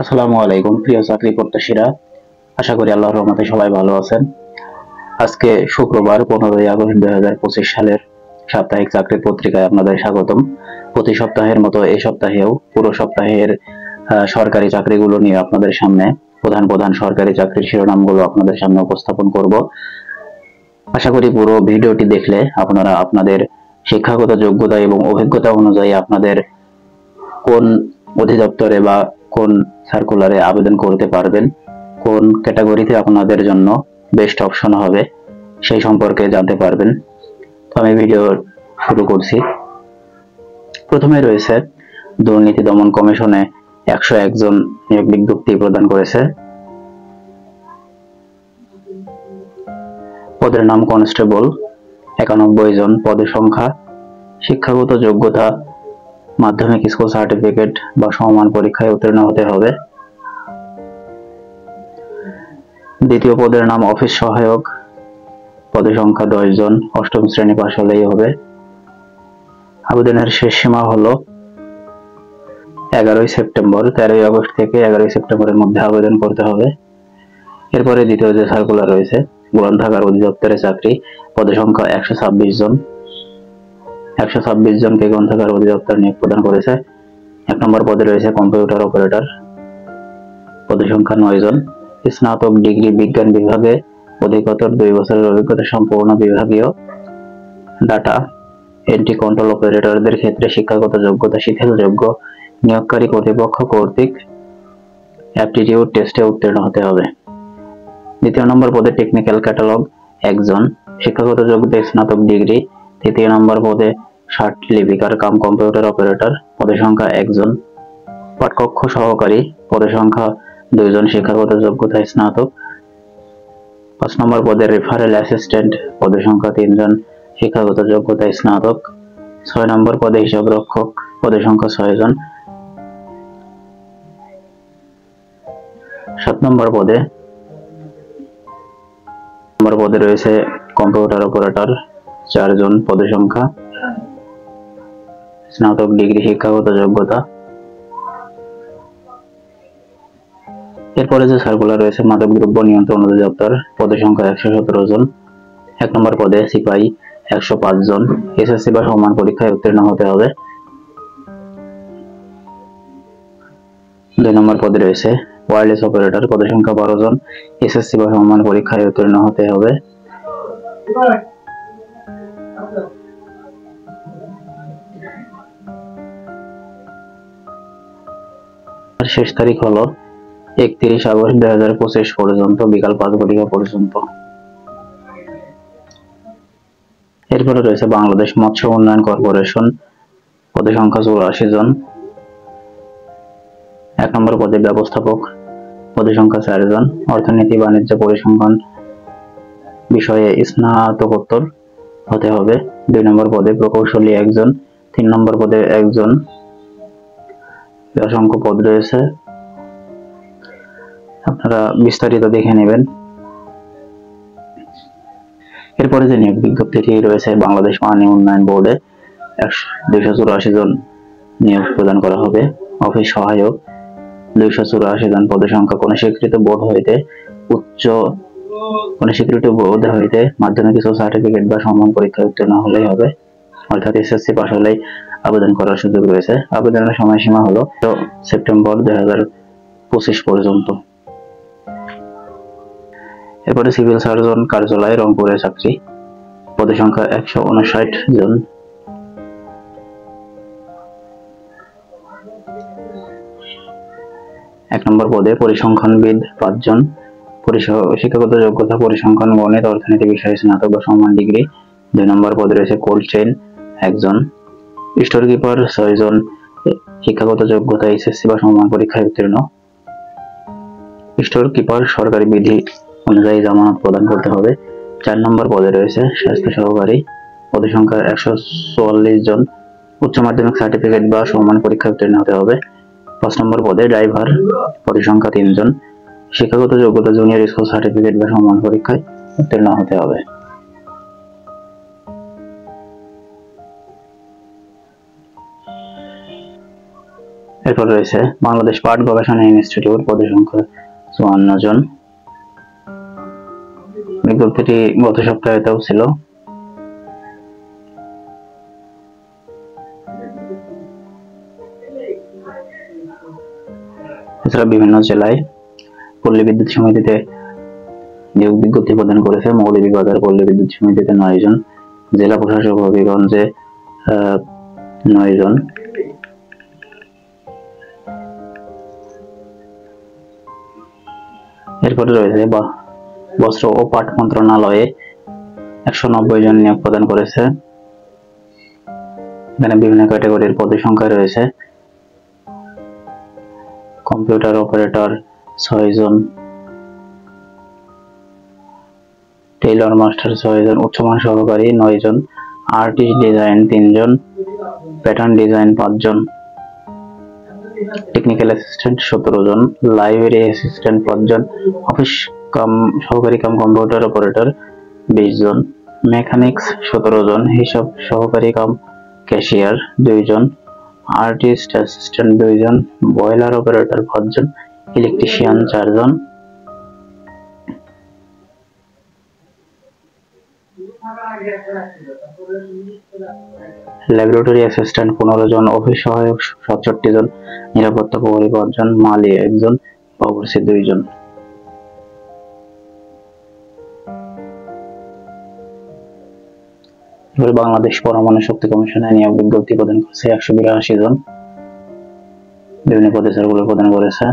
আসসালামু আলাইকুম প্রিয় চাকরি প্রত্যাশীরা। আশা করি আল্লাহর রহমতে সবাই ভালো আছেন। আজকে শুক্রবার 15ই আগস্ট 2025 সালের সাপ্তাহিক চাকরি পত্রিকায় আপনাদের স্বাগতম। প্রতি সপ্তাহের মতো এই সপ্তাহেও পুরো সপ্তাহের সরকারি চাকরিগুলো নিয়ে আপনাদের সামনে প্রধান প্রধান সরকারি চাকরির শিরোনামগুলো আপনাদের সামনে উপস্থাপন করব। আশা করি পুরো ভিডিওটি দেখলে আপনারা আপনাদের শিক্ষাগত যোগ্যতা এবং অভিজ্ঞতা অনুযায়ী আপনাদের কোন অধিদপ্তরে বা কোন সার্কুলারে আবেদন করতে পারবেন, কোন ক্যাটাগরিতে আপনাদের জন্য বেস্ট অপশন হবে সেই সম্পর্কে জানতে পারবেন। তো আমি ভিডিও শুরু করছি। প্রথমে রয়েছে দুর্নীতি দমন কমিশনে 101 জন নিয়োগ বিজ্ঞপ্তি প্রদান করেছে। পদের নাম কনস্টেবল, 91 জন পদের সংখ্যা। শিক্ষাগত যোগ্যতা মাধ্যমিক স্কুল সার্টিফিকেট বা সমমান পরীক্ষায় উত্তীর্ণ হতে হবে। দ্বিতীয় পদের নাম অফিস সহায়ক, পদের সংখ্যা 10 জন, 8ম শ্রেণী পাশ হলেই হবে। আবেদনের শেষ সীমা হলো 11ই সেপ্টেম্বর। 13ই আগস্ট থেকে 11ই সেপ্টেম্বরের মধ্যে আবেদন করতে হবে। এরপরে দ্বিতীয় যে সার্কুলার রয়েছে গ্রন্থাগার অধিদপ্তরে চাকরি, পদের সংখ্যা 126 জন। 126 জনকে গ্রন্থাগার অধিদপ্তর নিয়োগ প্রদান করেছে। 1 নম্বর পদে রয়েছে কম্পিউটার অপারেটর, পদের সংখ্যা 9 জন। স্নাতক ডিগ্রি বিজ্ঞান বিভাগে অধিকতর 2 বছরের অভিজ্ঞতা সম্পন্ন বিভাগীয় ডাটা এন্ট্রি কন্ট্রোল অপারেটরদের ক্ষেত্রে শিক্ষাগত যোগ্যতা শিথিলযোগ্য, নিয়োগকারী কর্তৃপক্ষ কর্তৃক অ্যাপটিটিউড টেস্টে উত্তীর্ণ হতে হবে। দ্বিতীয় নম্বর পদে টেকনিক্যাল ক্যাটালগ 1 জন, শিক্ষাগত যোগ্যতা স্নাতক ডিগ্রি। তৃতীয় নম্বর পদে ষাট লিপিকার কাম কম্পিউটার অপারেটর, পদের সংখ্যা 1 জন। পাঠকক্ষ সহকারী, পদের সংখ্যা 2 জন, শিক্ষাগত যোগ্যতা স্নাতক। 5 নম্বর পদে রেফারেল অ্যাসিস্ট্যান্ট, পদের সংখ্যা 3 জন, শিক্ষাগত যোগ্যতা স্নাতক। 6 নম্বর পদে হিসাব রক্ষক, পদের সংখ্যা 6 জন। 7 নম্বর পদে রয়েছে কম্পিউটার অপারেটর 4 জন, পদের সংখ্যা, স্নাতক ডিগ্রি শিক্ষাগত যোগ্যতা। এরপরে যে সার্কুলার রয়েছে মাদকদ্রব্য নিয়ন্ত্রণ অধিদপ্তর, পদের সংখ্যা 117 জন। 1 নম্বর পদে সিপাহী 105 জন, এসএসসি বা সমান পরীক্ষায় উত্তীর্ণ হতে হবে। 2 নম্বর পদে রয়েছে ওয়্যারলেস অপারেটর, পদের সংখ্যা 12 জন, এসএসসি বা সমান পরীক্ষায় উত্তীর্ণ হতে হবে। শেষ তারিখ হলো 31 আগস্ট 2025 পর্যন্ত, বিকাল 5 ঘটিকা পর্যন্ত। এরপরে রয়েছে বাংলাদেশ মৎস্য উন্নয়ন কর্পোরেশন, পদের সংখ্যা 84 জন। 1 নম্বর পদে ব্যবস্থাপক, পদের সংখ্যা 4 জন, অর্থনীতি বাণিজ্য পরিসংখ্যান বিষয়ে স্নাতকোত্তর হতে হবে। 2 নম্বর পদে প্রকৌশলী 1 জন। 3 নম্বর পদে 1 জন। অসংখ্য পদ রয়েছে, আপনারা বিস্তারিত দেখে নেবেন। এরপরে যে নিয়োগ বিজ্ঞপ্তিটি রয়েছে বাংলাদেশ পানি উন্নয়ন বোর্ডে 284 জন নিয়োগ প্রদান করা হবে। অফিস সহায়ক 284 জন, পদের সংখ্যা কোন স্বীকৃত বোর্ড হইতে মাধ্যমিক স্কুল সার্টিফিকেট বা সমান পরীক্ষায় উত্তীর্ণ হলেই হবে, অর্থাৎ এসএসসি পাস হলেই আবেদন করার সুযোগ রয়েছে। আবেদনের সময়সীমা হলো সেপ্টেম্বর 2025 পর্যন্ত। এরপরে সিভিল সার্জন কার্যালয় রংপুরে চাকরি, পদের সংখ্যা 159 জন। 1 নম্বর পদে পরিসংখ্যানবিদ 5 জন, শিক্ষাগত যোগ্যতা পরিসংখ্যান, গণিত, অর্থনীতি বিষয়ে স্নাতক বা সমান ডিগ্রি। 2 নম্বর পদে রয়েছে কোল্ড চেইন 1 জন, স্টোর কিপার 6 জন, শিক্ষাগত যোগ্যতা এসএসসি বা সমান পরীক্ষায় উত্তীর্ণ। স্টোর কিপার সরকারি বিধি অনুযায়ী জামানত প্রদান করতে হবে। 4 নম্বর পদে রয়েছে স্বাস্থ্য সহকারী, পদের সংখ্যা 144 জন, উচ্চ মাধ্যমিক সার্টিফিকেট বা সমান পরীক্ষায় উত্তীর্ণ হতে হবে। 5 নম্বর পদে ড্রাইভার, পদের সংখ্যা 3 জন, শিক্ষাগত যোগ্যতা জুনিয়র স্কুল সার্টিফিকেট বা সমান পরীক্ষায় উত্তীর্ণ হতে হবে। এরপর রয়েছে বাংলাদেশ পাট গবেষণা ইনস্টিটিউট, পদের সংখ্যা 54 জন। বিজ্ঞপ্তিটি গত সপ্তাহেও ছিল। এছাড়া বিভিন্ন জেলায় পল্লী বিদ্যুৎ সমিতিতে নিয়োগ বিজ্ঞপ্তি প্রদান করেছে। মৌলভীবাজার পল্লী বিদ্যুৎ সমিতিতে 9 জন, জেলা প্রশাসক হবিগঞ্জে 9 জন। এরপরে রয়েছে বস্ত্র ও পাট মন্ত্রণালয়ে 190 জন নিয়োগ প্রদান করেছে। এখানে বিভিন্ন ক্যাটাগরির পদের সংখ্যা রয়েছে। কম্পিউটার অপারেটর 6 জন, টেইলর মাস্টার 6 জন, উচ্চমান সহকারী 9 জন, আর্টিস্ট ডিজাইন 3 জন, প্যাটার্ন ডিজাইন 5 জন, টেকনিক্যাল অ্যাসিস্ট্যান্ট 17 জন, লাইব্রেরি অ্যাসিস্ট্যান্ট 5 জন, অফিস কাম সহকারী কাম কম্পিউটার অপারেটর 20 জন, মেকানিক্স 17 জন, হিসাব সহকারী কাম ক্যাশিয়ার 2 জন, আর্টিস্ট অ্যাসিস্ট্যান্ট 2 জন, বয়লার অপারেটর 5 জন, ইলেকট্রিশিয়ান 4 জন। ল্যাবরেটরি অ্যাসিস্ট্যান্ট 15 জন, অফিস সহায়ক 67 জন, নিরাপত্তা প্রহরী 5 জন, মালি 1 জন, বাবুর্চি 2 জন। বাংলাদেশ পরমাণু শক্তি কমিশনে নিয়োগ বিজ্ঞপ্তি প্রদান করেছে 182 জন, বিভিন্ন পদে স্যারগুলো প্রদান করেছে।